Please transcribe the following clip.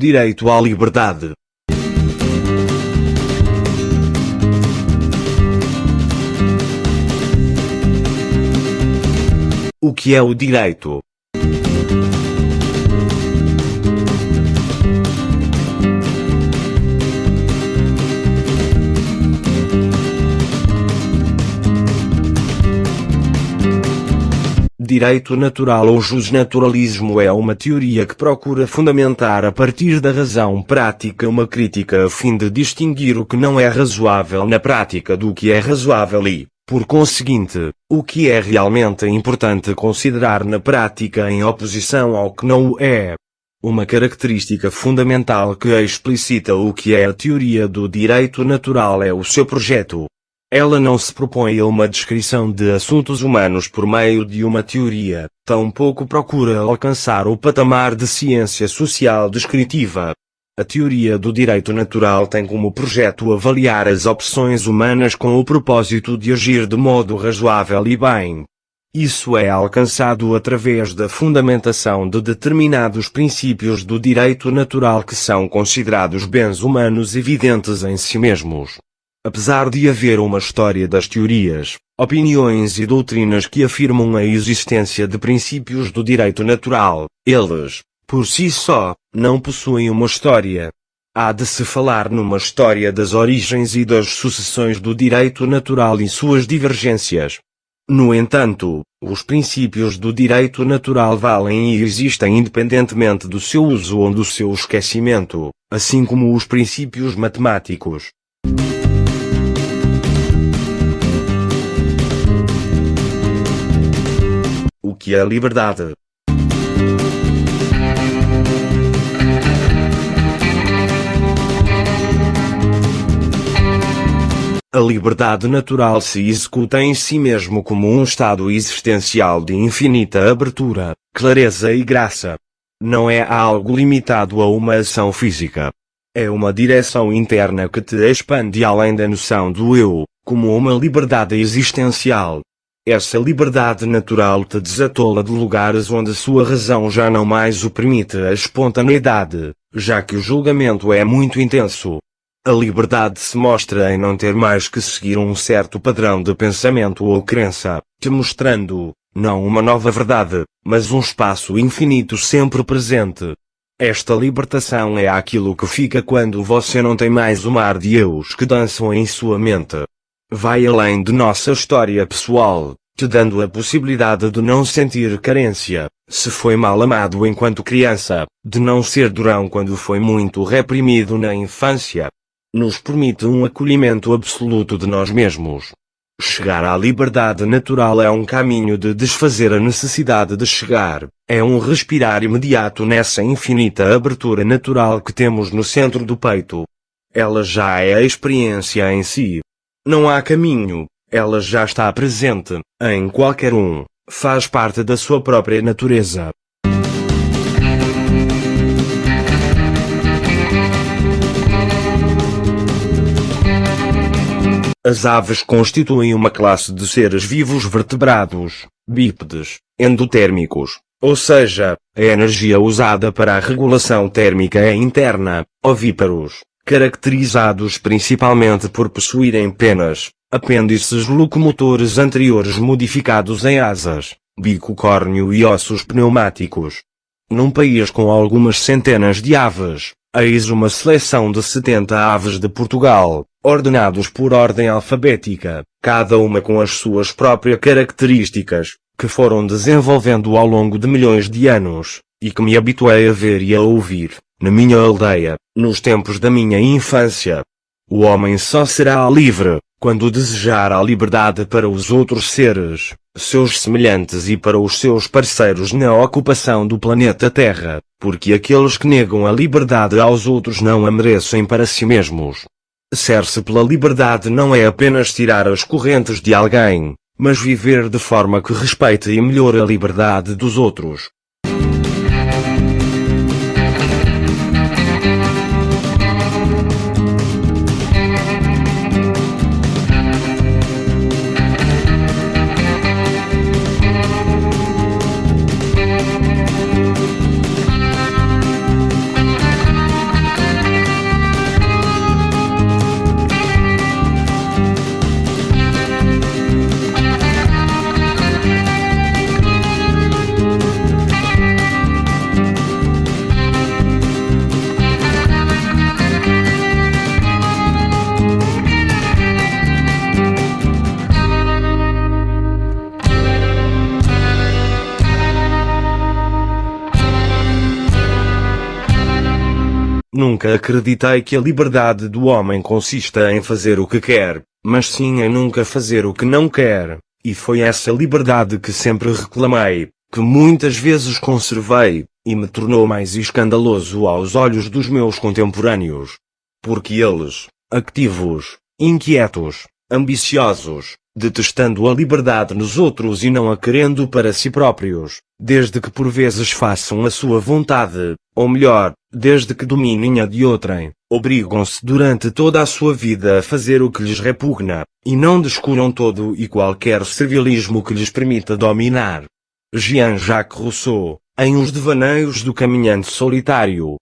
direito à liberdade. O que é o direito? Direito natural ou justnaturalismo é uma teoria que procura fundamentar a partir da razão prática uma crítica a fim de distinguir o que não é razoável na prática do que é razoável e, por conseguinte, o que é realmente importante considerar na prática em oposição ao que não o é. Uma característica fundamental que explicita o que é a teoria do direito natural é o seu projeto. Ela não se propõe a uma descrição de assuntos humanos por meio de uma teoria, tampouco procura alcançar o patamar de ciência social descritiva. A teoria do direito natural tem como projeto avaliar as opções humanas com o propósito de agir de modo razoável e bem. Isso é alcançado através da fundamentação de determinados princípios do direito natural que são considerados bens humanos evidentes em si mesmos. Apesar de haver uma história das teorias, opiniões e doutrinas que afirmam a existência de princípios do direito natural, eles, por si só, não possuem uma história. Há de se falar numa história das origens e das sucessões do direito natural e suas divergências. No entanto, os princípios do direito natural valem e existem independentemente do seu uso ou do seu esquecimento, assim como os princípios matemáticos. O que é a liberdade? A liberdade natural se executa em si mesmo como um estado existencial de infinita abertura, clareza e graça. Não é algo limitado a uma ação física. É uma direção interna que te expande além da noção do eu, como uma liberdade existencial. Essa liberdade natural te desatola de lugares onde sua razão já não mais o permite a espontaneidade, já que o julgamento é muito intenso. A liberdade se mostra em não ter mais que seguir um certo padrão de pensamento ou crença, te mostrando, não uma nova verdade, mas um espaço infinito sempre presente. Esta libertação é aquilo que fica quando você não tem mais o mar de eus que dançam em sua mente. Vai além de nossa história pessoal, te dando a possibilidade de não sentir carência, se foi mal amado enquanto criança, de não ser durão quando foi muito reprimido na infância. Nos permite um acolhimento absoluto de nós mesmos. Chegar à liberdade natural é um caminho de desfazer a necessidade de chegar, é um respirar imediato nessa infinita abertura natural que temos no centro do peito. Ela já é a experiência em si. Não há caminho, ela já está presente, em qualquer um, faz parte da sua própria natureza. As aves constituem uma classe de seres vivos vertebrados, bípedes, endotérmicos, ou seja, a energia usada para a regulação térmica é interna, ovíparos, caracterizados principalmente por possuírem penas, apêndices locomotores anteriores modificados em asas, bico córneo e ossos pneumáticos. Num país com algumas centenas de aves, eis uma seleção de 70 aves de Portugal, ordenados por ordem alfabética, cada uma com as suas próprias características, que foram desenvolvendo ao longo de milhões de anos, e que me habituei a ver e a ouvir, na minha aldeia, nos tempos da minha infância. O homem só será livre, quando desejar a liberdade para os outros seres, seus semelhantes e para os seus parceiros na ocupação do planeta Terra, porque aqueles que negam a liberdade aos outros não a merecem para si mesmos. Ser-se pela liberdade não é apenas tirar as correntes de alguém, mas viver de forma que respeite e melhore a liberdade dos outros. nunca acreditei que a liberdade do homem consista em fazer o que quer, mas sim em nunca fazer o que não quer, e foi essa liberdade que sempre reclamei, que muitas vezes conservei, e me tornou mais escandaloso aos olhos dos meus contemporâneos. Porque eles, ativos, inquietos, ambiciosos, detestando a liberdade nos outros e não a querendo para si próprios, desde que por vezes façam a sua vontade, ou melhor, desde que dominem a de outrem, obrigam-se durante toda a sua vida a fazer o que lhes repugna, e não descuram todo e qualquer servilismo que lhes permita dominar. Jean-Jacques Rousseau, em Os Devaneios do Caminhante Solitário,